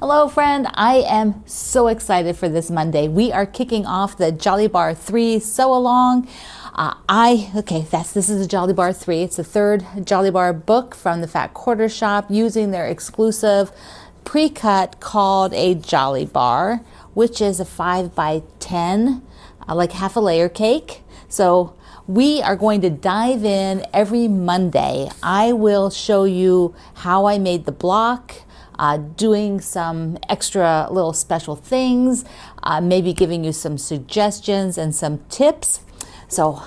Hello friend, I am so excited for this Monday. We are kicking off the Jolly Bar 3 sew along. This is a Jolly Bar 3. It's the third Jolly Bar book from the Fat Quarter Shop using their exclusive pre-cut called a Jolly Bar, which is a 5 by 10, like half a layer cake. So we are going to dive in every Monday. I will show you how I made the block, doing some extra little special things, maybe giving you some suggestions and some tips. So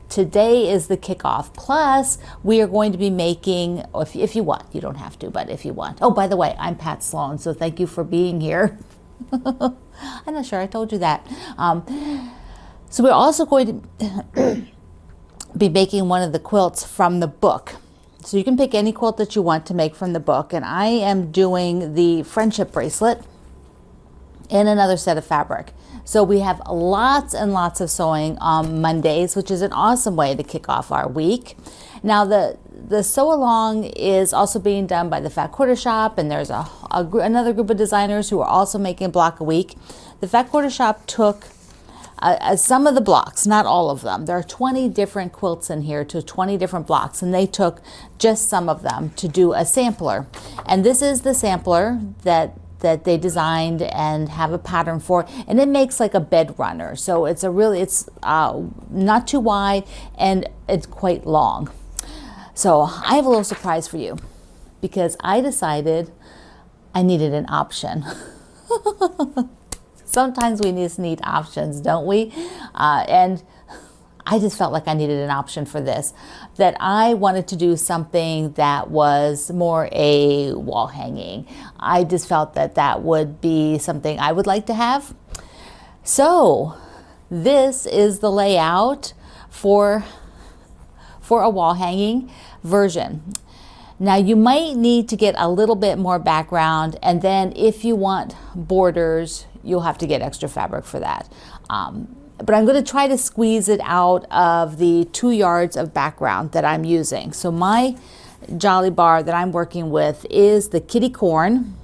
today is the kickoff. Plus, we are going to be making, if you want, you don't have to, but if you want. Oh, by the way, I'm Pat Sloan, so thank you for being here. I'm not sure I told you that. So we're also going to be making one of the quilts from the book. So you can pick any quilt that you want to make from the book. And I am doing the friendship bracelet in another set of fabric. So we have lots and lots of sewing on Mondays, which is an awesome way to kick off our week. Now the sew along is also being done by the Fat Quarter Shop, and there's another group of designers who are also making a block a week. The Fat Quarter Shop took some of the blocks, not all of them. There are 20 different quilts in here to 20 different blocks, and they took just some of them to do a sampler. And this is the sampler that they designed and have a pattern for, and it makes like a bed runner. So it's not too wide and it's quite long. So I have a little surprise for you because I decided I needed an option. Sometimes we just need options, don't we? And I just felt like I needed an option for this, that I wanted to do something that was more a wall hanging. I just felt that that would be something I would like to have. So this is the layout for a wall hanging version. Now you might need to get a little bit more background, and then if you want borders, you'll have to get extra fabric for that. But I'm going to try to squeeze it out of the 2 yards of background that I'm using. So my Jolly Bar that I'm working with is the Kitty Corn.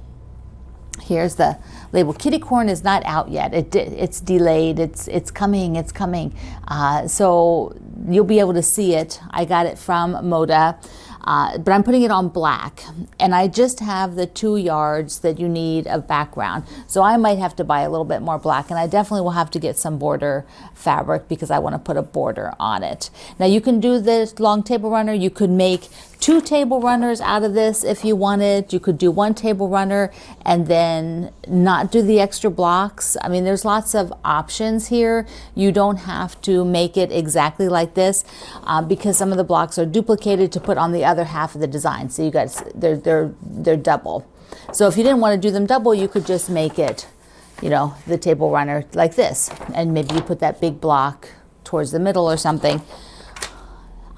Here's the label. Kitty Corn is not out yet. It's delayed. It's coming. It's coming. So you'll be able to see it. I got it from Moda. But I'm putting it on black, and I just have the 2 yards that you need of background. So I might have to buy a little bit more black, and I definitely will have to get some border fabric because I want to put a border on it. Now you can do this long table runner. You could make 2 table runners out of this if you wanted. You could do 1 table runner and then not do the extra blocks. I mean, there's lots of options here. You don't have to make it exactly like this because some of the blocks are duplicated to put on the other half of the design. So you guys, they're double. So if you didn't want to do them double, you could just make it, you know, the table runner like this, and maybe you put that big block towards the middle or something.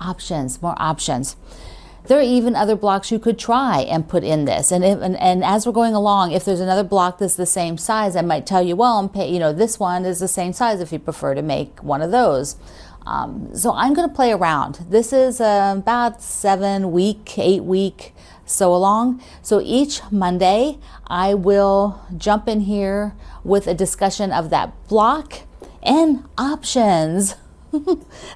Options, more options. There are even other blocks you could try and put in this. And as we're going along, if there's another block that's the same size, I might tell you, well, this one is the same size if you prefer to make one of those. So I'm going to play around. This is about 7-week, 8-week sew along. So each Monday, I will jump in here with a discussion of that block and options.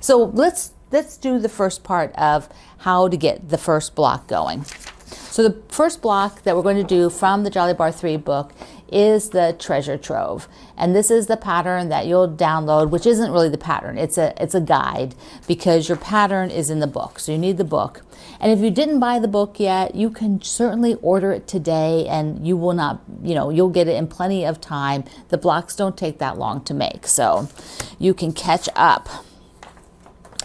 So let's do the first part of how to get the first block going. So the first block that we're going to do from the Jolly Bar 3 book is the Treasure Trove. And this is the pattern that you'll download, which isn't really the pattern. It's a guide because your pattern is in the book. So you need the book. And if you didn't buy the book yet, you can certainly order it today, and you will not, you'll get it in plenty of time. The blocks don't take that long to make, so you can catch up.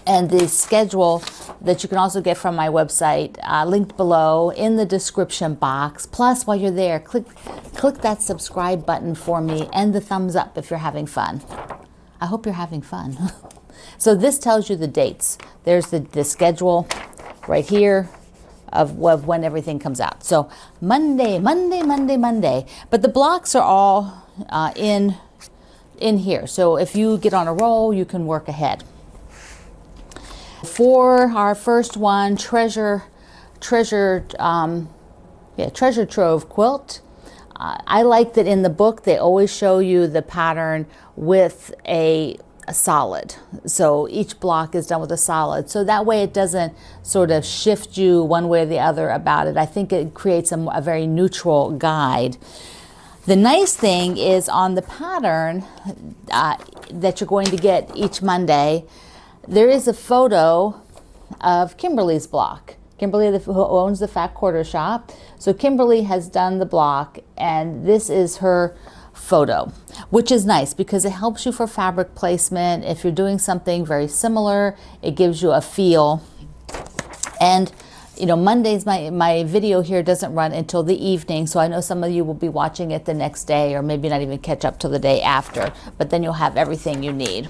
And the schedule that you can also get from my website, linked below in the description box. Plus, while you're there, click that subscribe button for me and the thumbs up if you're having fun. I hope you're having fun. So this tells you the dates. There's the schedule right here of when everything comes out. So Monday. But the blocks are all in here. So if you get on a roll, you can work ahead. For our first one, treasure trove quilt, I like that in the book they always show you the pattern with a solid. So each block is done with a solid. So that way it doesn't sort of shift you one way or the other about it. I think it creates a very neutral guide. The nice thing is on the pattern that you're going to get each Monday, there is a photo of Kimberly's block. Kimberly, who owns the Fat Quarter Shop. So Kimberly has done the block, and this is her photo, which is nice because it helps you for fabric placement. If you're doing something very similar, it gives you a feel. And you know, Mondays, my video here doesn't run until the evening, so I know some of you will be watching it the next day, or maybe not even catch up till the day after, but then you'll have everything you need.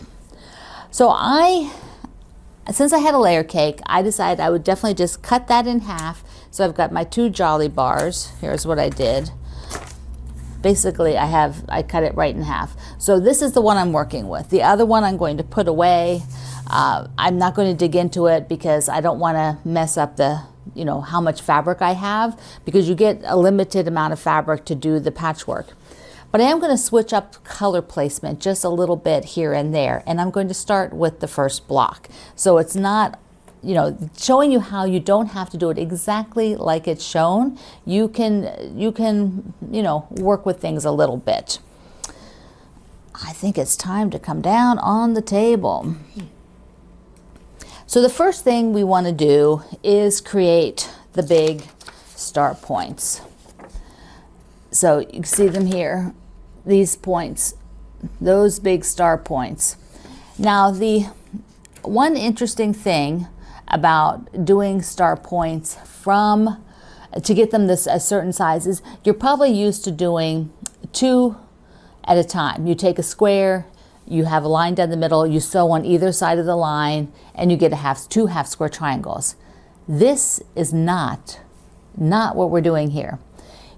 So since I had a layer cake, I decided I would definitely just cut that in half. So I've got my 2 Jolly bars. Here's what I did. Basically, I cut it right in half. So this is the one I'm working with. The other one I'm going to put away. I'm not going to dig into it because I don't want to mess up the, you know, how much fabric I have, because you get a limited amount of fabric to do the patchwork. But I am going to switch up color placement just a little bit here and there, and I'm going to start with the first block. So it's not, you know, showing you how you don't have to do it exactly like it's shown. You can, you know, work with things a little bit. I think it's time to come down on the table. So the first thing we want to do is create the big start points. So you can see them here, these points, those big star points. Now the one interesting thing about doing star points to get them a certain size is you're probably used to doing 2 at a time. You take a square, you have a line down the middle, you sew on either side of the line, and you get 2 half square triangles. This is not what we're doing here.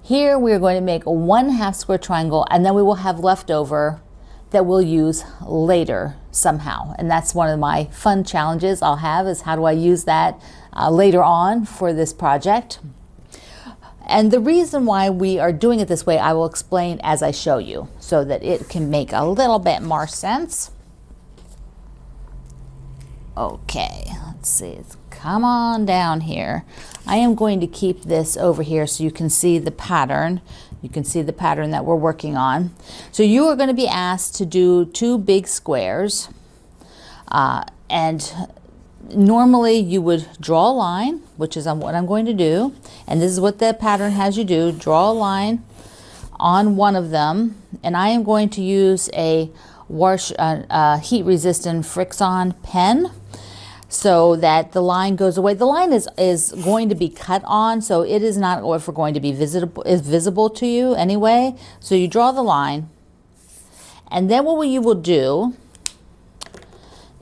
Here we're going to make a 1 half square triangle, and then we will have leftover that we'll use later somehow. And that's one of my fun challenges I'll have, is how do I use that later on for this project. And the reason why we are doing it this way, I will explain as I show you, so that it can make a little bit more sense. Okay, let's see, come on down here. I am going to keep this over here so you can see the pattern. You can see the pattern that we're working on. So you are going to be asked to do 2 big squares, and normally you would draw a line, which is what I'm going to do, and this is what the pattern has you do. Draw a line on one of them, and I am going to use a heat resistant Frixion pen so that the line goes away. The line is going to be cut on, so it is not ever going to be visible to you anyway. So you draw the line, and then what you will do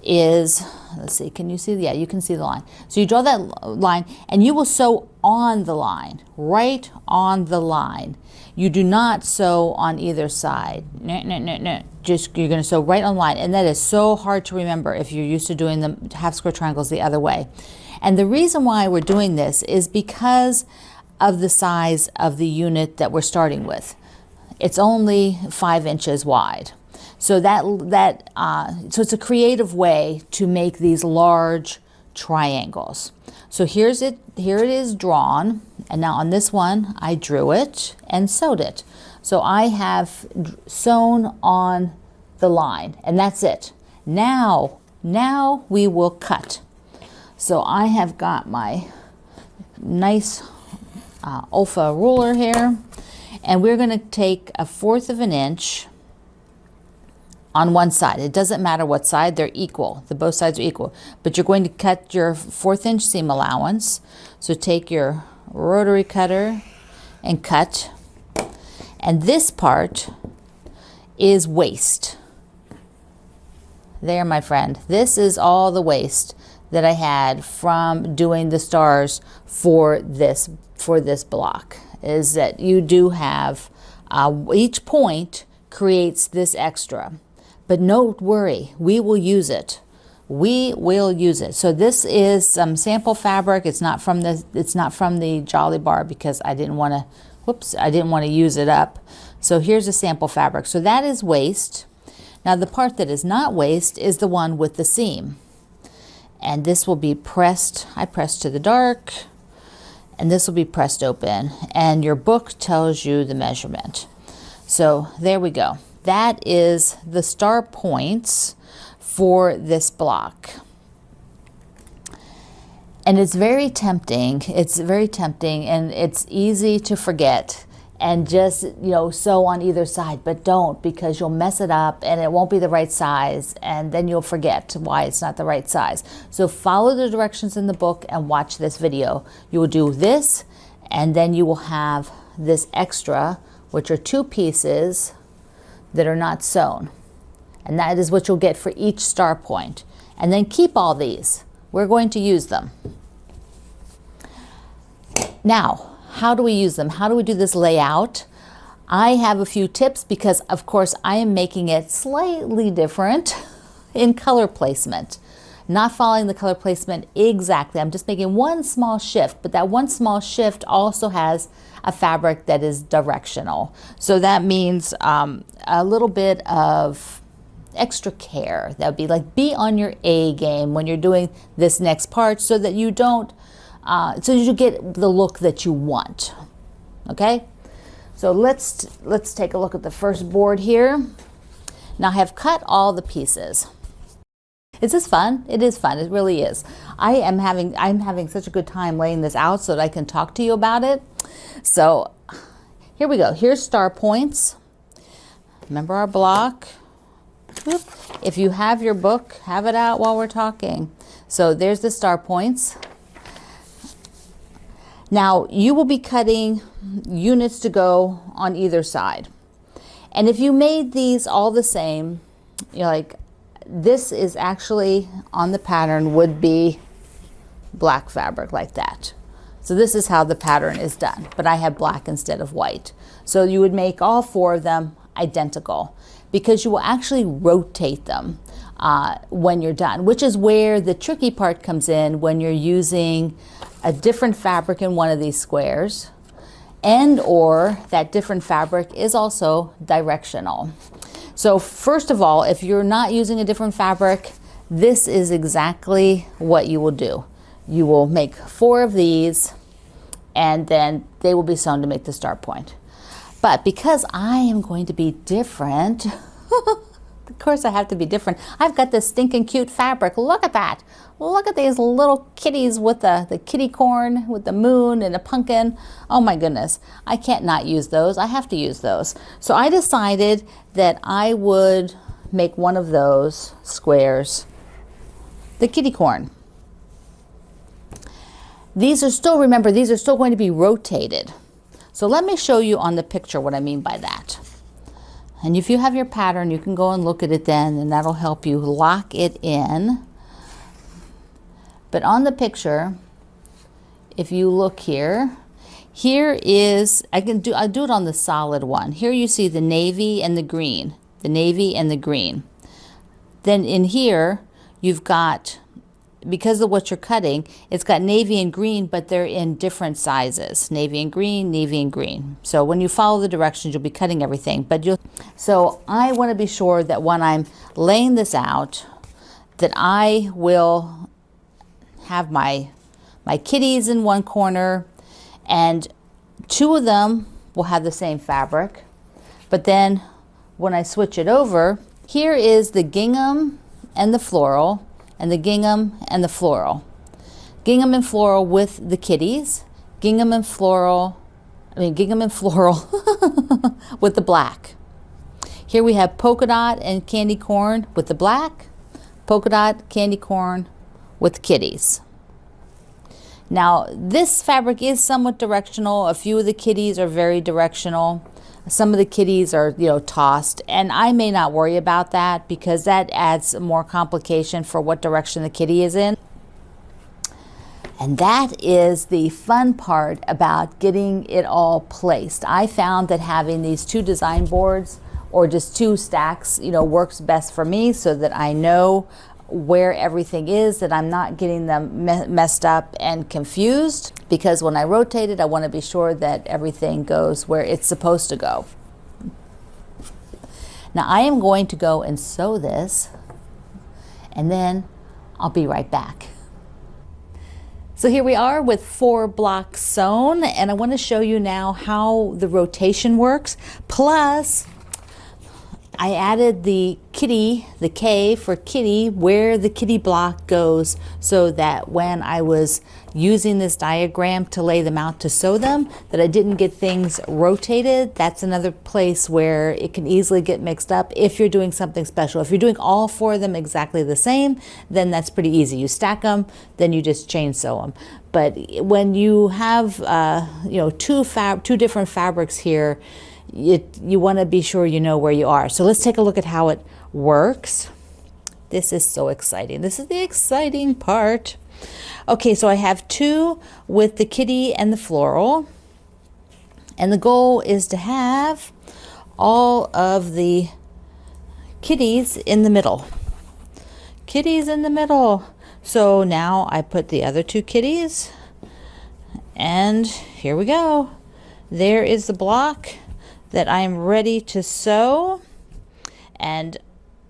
is, let's see, can you see? Yeah, you can see the line. So you draw that line, and you will sew on the line, right on the line. You do not sew on either side. No. Just, you're going to sew right on the line, and that is so hard to remember if you're used to doing the half square triangles the other way. And the reason why we're doing this is because of the size of the unit that we're starting with. It's only 5 inches wide. So so it's a creative way to make these large triangles. So here it is drawn, and now on this one I drew it and sewed it. So I have sewn on the line, and that's it. Now we will cut. So I have got my nice Olfa ruler here, and we're going to take 1/4 of an inch on one side. It doesn't matter what side, they're equal. Both sides are equal. But you're going to cut your 1/4 inch seam allowance. So take your rotary cutter and cut. And this part is waste. There, my friend. This is all the waste that I had from doing the stars for this block. Is that you do have each point creates this extra. But don't worry, we will use it. We will use it. So this is some sample fabric. It's not from the Jolly Bar because I didn't want to whoops, I didn't want to use it up. So here's a sample fabric. So that is waist. Now the part that is not waist is the one with the seam. And this will be pressed, I pressed to the dark, and this will be pressed open. And your book tells you the measurement. So there we go. That is the star points for this block. And it's very tempting. It's very tempting, and it's easy to forget and just, you know, sew on either side, but don't, because you'll mess it up and it won't be the right size, and then you'll forget why it's not the right size. So follow the directions in the book and watch this video. You will do this, and then you will have this extra, which are 2 pieces that are not sewn. And that is what you'll get for each star point. And then keep all these. We're going to use them. Now, how do we use them? How do we do this layout? I have a few tips because, of course, I am making it slightly different in color placement. Not following the color placement exactly. I'm just making one small shift, but that one small shift also has a fabric that is directional. So that means a little bit of extra care. That would be like, be on your A game when you're doing this next part, so that you don't, so you get the look that you want. Okay, so let's take a look at the first board here. Now I have cut all the pieces. Is this fun? It is fun. It really is. I'm having such a good time laying this out so that I can talk to you about it. So here we go. Here's star points. Remember our block. Whoop. If you have your book, have it out while we're talking. So there's the star points. Now you will be cutting units to go on either side. And if you made these all the same, you're like, this is actually on the pattern would be black fabric like that. So this is how the pattern is done, but I have black instead of white. So you would make all 4 of them identical, because you will actually rotate them when you're done, which is where the tricky part comes in when you're using a different fabric in one of these squares, and or that different fabric is also directional. So first of all, if you're not using a different fabric, this is exactly what you will do. You will make 4 of these, and then they will be sewn to make the start point. But because I am going to be different, of course I have to be different. I've got this stinking cute fabric. Look at that. Look at these little kitties with the kitty corn, with the moon and a pumpkin. Oh my goodness. I can't not use those. I have to use those. So I decided that I would make one of those squares the kitty corn. These are still, remember, these are still going to be rotated. So let me show you on the picture what I mean by that. And if you have your pattern, you can go and look at it then, and that'll help you lock it in. But on the picture, if you look here, here is, I'll do it on the solid one. Here you see the navy and the green, the navy and the green. Then in here, you've got, because of what you're cutting, it's got navy and green, but they're in different sizes. Navy and green, navy and green. So when you follow the directions, you'll be cutting everything. But so I want to be sure that when I'm laying this out, that I will have my kitties in one corner, and 2 of them will have the same fabric. But then when I switch it over, here is the gingham and the floral, and the gingham and the floral. Gingham and floral with the kitties, gingham and floral with the black. Here we have polka dot and candy corn with the black, polka dot, candy corn with kitties. Now this fabric is somewhat directional. A few of the kitties are very directional. Some of the kitties are, you know, tossed, and I may not worry about that because that adds more complication for what direction the kitty is in. And that is the fun part about getting it all placed. I found that having these 2 design boards or just 2 stacks, you know, works best for me, so that I know where everything is, that I'm not getting them messed up and confused, because when I rotate it, I want to be sure that everything goes where it's supposed to go. Now I am going to go and sew this, and then I'll be right back. So here we are with 4 blocks sewn, and I want to show you now how the rotation works. Plus, I added the kitty, the K for kitty, where the kitty block goes, so that when I was using this diagram to lay them out to sew them, that I didn't get things rotated. That's another place where it can easily get mixed up if you're doing something special. If you're doing all 4 of them exactly the same, then that's pretty easy. You stack them, then you just chain sew them. But when you have you know, two different fabrics here, you want to be sure you know where you are. So let's take a look at how it works. This is so exciting. This is the exciting part. Okay, so I have 2 with the kitty and the floral, and the goal is to have all of the kitties in the middle. Kitties in the middle. So now I put the other 2 kitties, and here we go. There is the block that I'm ready to sew, and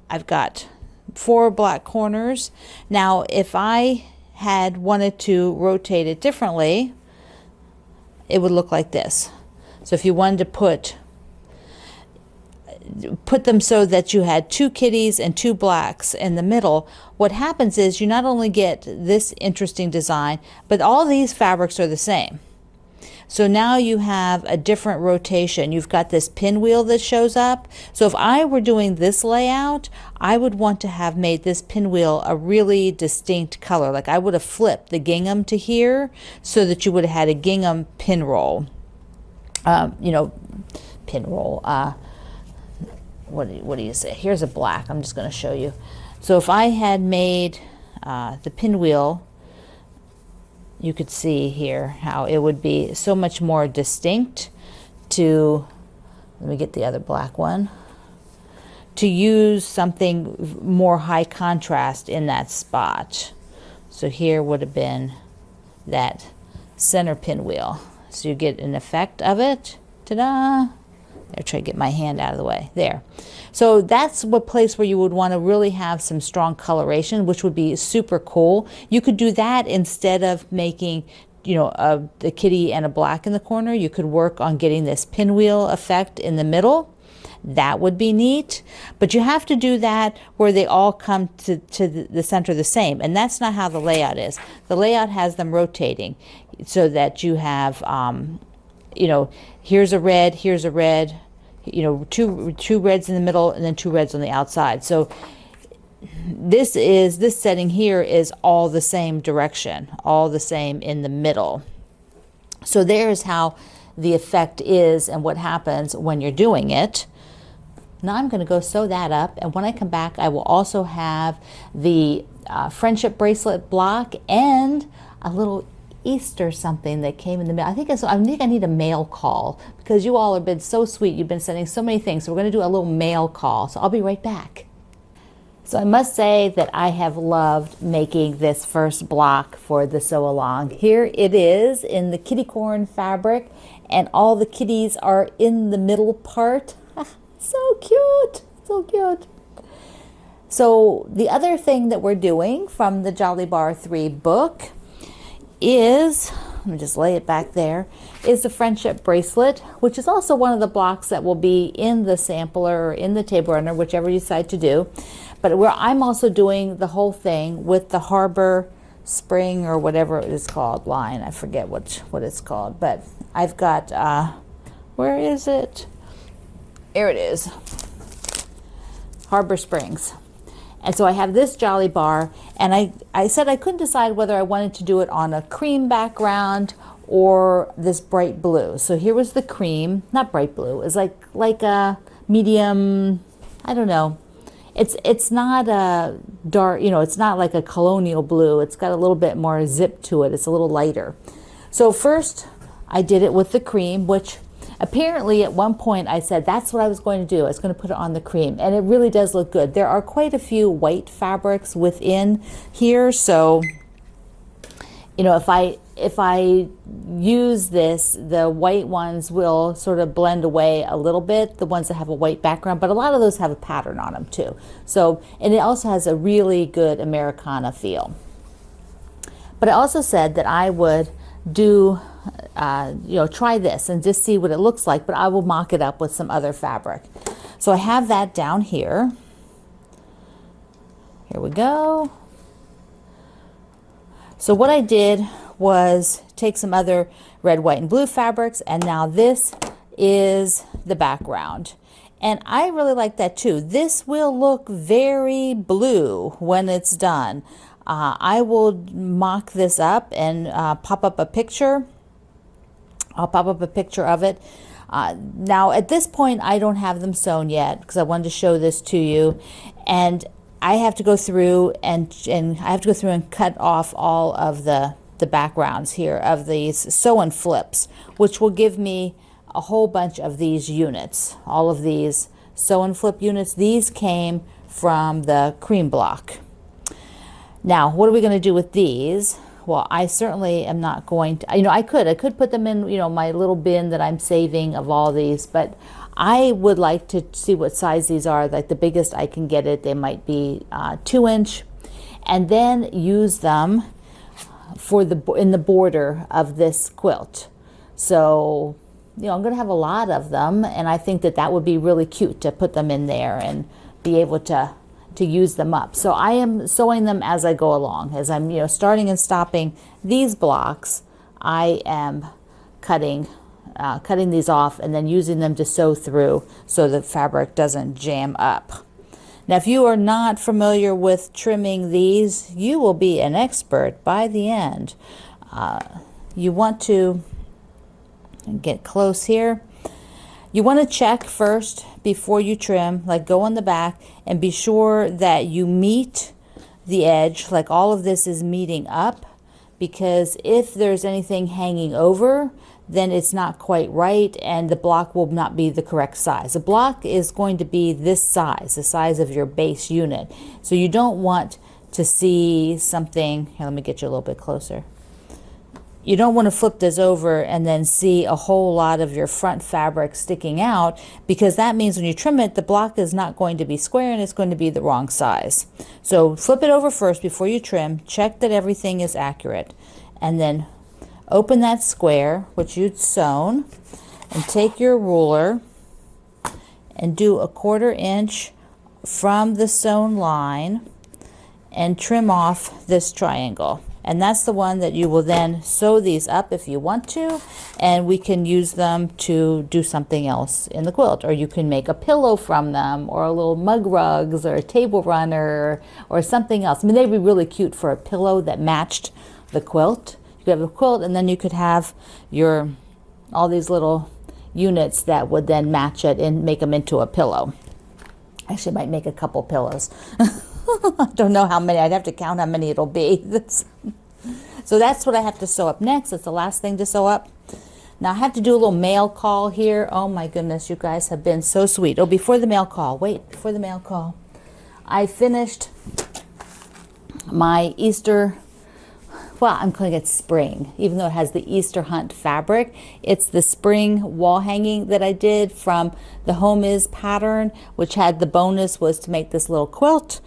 I've got 4 black corners. Now if I had wanted to rotate it differently, it would look like this. So if you wanted to put them so that you had 2 kitties and 2 blacks in the middle, what happens is you not only get this interesting design, but all these fabrics are the same. So now you have a different rotation. You've got this pinwheel that shows up. So if I were doing this layout, I would want to have made this pinwheel a really distinct color. Like I would have flipped the gingham to here so that you would have had a gingham pin roll. You know, pin roll. What do you say? Here's a black. I'm just going to show you. So if I had made the pinwheel, you could see here how it would be so much more distinct to, let me get the other black one, to use something more high contrast in that spot. So here would have been that center pinwheel. So you get an effect of it. Ta-da! There, try to get my hand out of the way. There. So that's what place where you would want to really have some strong coloration, which would be super cool. You could do that instead of making, you know, a kitty and a black in the corner. You could work on getting this pinwheel effect in the middle. That would be neat. But you have to do that where they all come to the center the same. And that's not how the layout is. The layout has them rotating so that you have, you know, here's a red, you know, two reds in the middle and then 2 reds on the outside. So this setting here is all the same direction, all the same in the middle. So there's how the effect is and what happens when you're doing it. Now I'm going to go sew that up, and when I come back I will also have the friendship bracelet block and a little Easter something that came in the mail. I think I need a mail call, because you all have been so sweet. You've been sending so many things. So we're going to do a little mail call. So I'll be right back. So I must say that I have loved making this first block for the sew along. Here it is in the kitty corn fabric, and all the kitties are in the middle part. So cute, so cute. So the other thing that we're doing from the Jolly Bar 3 book is, let me just lay it back there, is the friendship bracelet, which is also one of the blocks that will be in the sampler or in the table runner, whichever you decide to do. But where I'm also doing the whole thing with the Harbor Spring or whatever it is called line. I forget what it's called, but I've got, where is it? Here it is, Harbor Springs. And so I have this Jolly Bar, and I said I couldn't decide whether I wanted to do it on a cream background or this bright blue. So here was the cream, not bright blue, it's like a medium, I don't know. It's not a dark, you know, it's not like a colonial blue. It's got a little bit more zip to it. It's a little lighter. So first I did it with the cream, which Apparently at one point I said that's what I was going to do. I was going to put it on the cream, and it really does look good. There are quite a few white fabrics within here, so you know, if I use this, the white ones will sort of blend away a little bit, the ones that have a white background, but a lot of those have a pattern on them too. So, and it also has a really good Americana feel. But I also said that I would do, you know, try this and just see what it looks like, but I will mock it up with some other fabric. So I have that down here. Here we go. So what I did was take some other red, white, and blue fabrics, and now this is the background. And I really like that too. This will look very blue when it's done. I will mock this up and pop up a picture. I'll pop up a picture of it. Now at this point I don't have them sewn yet because I wanted to show this to you, and I have to go through and cut off all of the backgrounds here of these sew-and flips, which will give me a whole bunch of these units. All of these sew-and flip units, these came from the cream block. Now, what are we going to do with these? Well, I certainly am not going to, you know, I could put them in, you know, my little bin that I'm saving of all these, but I would like to see what size these are. Like the biggest I can get it, they might be 2-inch, and then use them for in the border of this quilt. So, you know, I'm going to have a lot of them, and I think that that would be really cute to put them in there and be able to use them up. So I am sewing them as I go along. As I'm, you know, starting and stopping these blocks, I am cutting these off and then using them to sew through so the fabric doesn't jam up. Now, if you are not familiar with trimming these, you will be an expert by the end. You want to get close here. You want to check first before you trim, like go on the back and be sure that you meet the edge, like all of this is meeting up, because if there's anything hanging over, then it's not quite right and the block will not be the correct size. The block is going to be this size, the size of your base unit. So you don't want to see something, here, let me get you a little bit closer. You don't want to flip this over and then see a whole lot of your front fabric sticking out, because that means when you trim it, the block is not going to be square and it's going to be the wrong size. So flip it over first before you trim, check that everything is accurate, and then open that square, which you'd sewn, and take your ruler and do a 1/4 inch from the sewn line and trim off this triangle. And that's the one that you will then sew these up if you want to, and we can use them to do something else in the quilt, or you can make a pillow from them, or a little mug rugs, or a table runner, or something else. I mean, they'd be really cute for a pillow that matched the quilt. You could have a quilt, and then you could have all these little units that would then match it and make them into a pillow. Actually, I might make a couple pillows. I don't know how many. I'd have to count how many it'll be. So that's what I have to sew up next. It's the last thing to sew up. Now I have to do a little mail call here. Oh my goodness, you guys have been so sweet. Oh, before the mail call. Wait, before the mail call. I finished my Easter, well, I'm calling it spring, even though it has the Easter hunt fabric. It's the spring wall hanging that I did from the Home Is pattern, which had the bonus was to make this little quilt.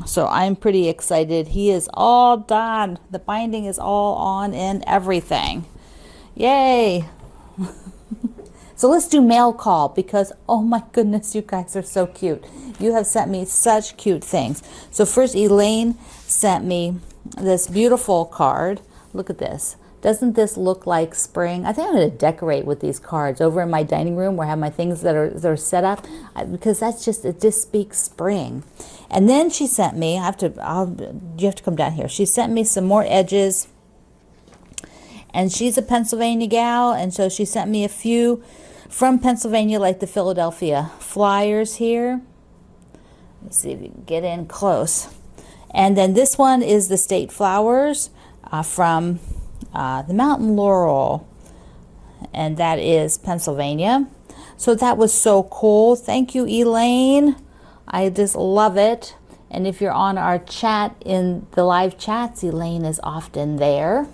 So I'm pretty excited. He is all done. The binding is all on and everything. Yay! So let's do mail call, because oh my goodness, you guys are so cute. You have sent me such cute things. So first, Elaine sent me this beautiful card. Look at this. Doesn't this look like spring? I think I'm going to decorate with these cards over in my dining room where I have my things that are set up, because that's just, it just speaks spring. And then she sent me, you have to come down here. She sent me some more edges, and she's a Pennsylvania gal, and so she sent me a few from Pennsylvania, like the Philadelphia Flyers here. Let's see if you can get in close. And then this one is the State Flowers from the Mountain Laurel. and that is Pennsylvania. So that was so cool. Thank you, Elaine. I just love it. And if you're on our chat in the live chats, Elaine is often there.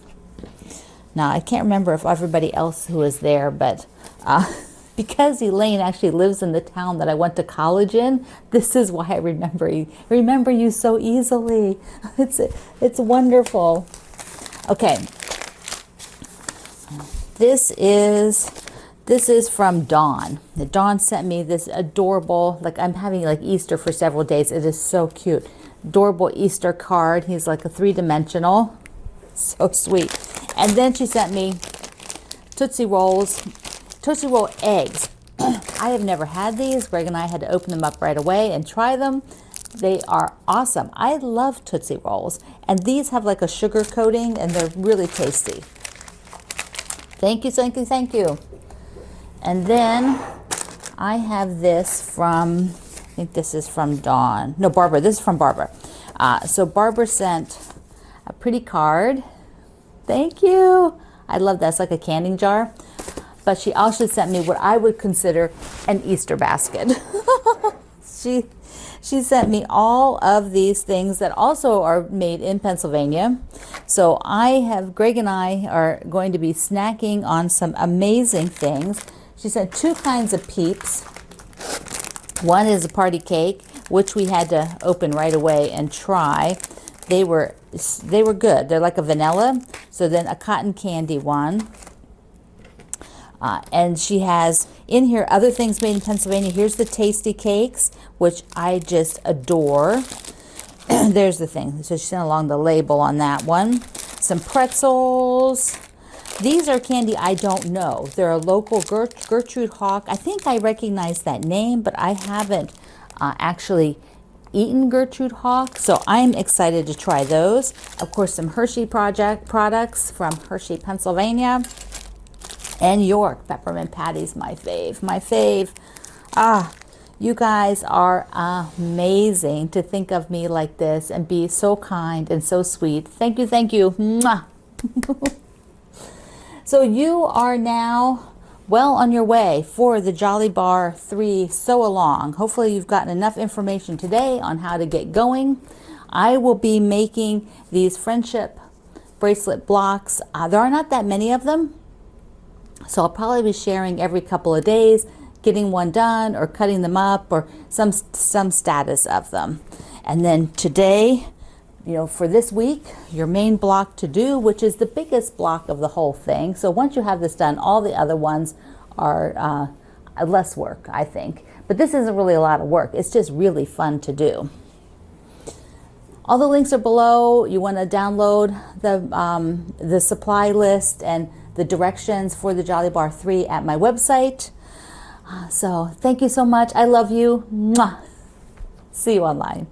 Now, I can't remember if everybody else who is there, but because Elaine actually lives in the town that I went to college in, this is why I remember you so easily. It's wonderful. Okay. This is from Dawn. Dawn sent me this adorable, like I'm having like Easter for several days. It is so cute. Adorable Easter card. He's like a 3-dimensional. So sweet. And then she sent me Tootsie Roll eggs. I have never had these. Greg and I had to open them up right away and try them. They are awesome. I love Tootsie Rolls. And these have like a sugar coating and they're really tasty. Thank you, thank you, thank you. And then I have this from, I think this is from Dawn. No, Barbara. This is from Barbara. So Barbara sent a pretty card. Thank you. I love that. It's like a canning jar. But she also sent me what I would consider an Easter basket. She sent me all of these things that also are made in Pennsylvania. So Greg and I are going to be snacking on some amazing things. She sent 2 kinds of Peeps. One is a party cake, which we had to open right away and try. They were good. They're like a vanilla. So then a cotton candy one. And she has in here other things made in Pennsylvania. Here's the tasty cakes, which I just adore. There's the thing. So she sent along the label on that one. Some pretzels. These are candy I don't know. They're a local Gertrude Hawk. I think I recognize that name, but I haven't actually eaten Gertrude Hawk. So I'm excited to try those. Of course, some Hershey products from Hershey, Pennsylvania. And York peppermint patties, my fave. My fave. You guys are amazing to think of me like this and be so kind and so sweet. Thank you, thank you. Mwah. So you are now well on your way for the Jolly Bar 3 Sew Along. Hopefully you've gotten enough information today on how to get going. I will be making these friendship bracelet blocks. There are not that many of them. So I'll probably be sharing every couple of days, getting one done or cutting them up or some status of them. And then today, for this week, your main block to do, which is the biggest block of the whole thing. So once you have this done, all the other ones are less work, I think. But this isn't really a lot of work. It's just really fun to do. All the links are below. You want to download the supply list and the directions for the Jolly Bar 3 at my website. So thank you so much. I love you. Mwah. See you online.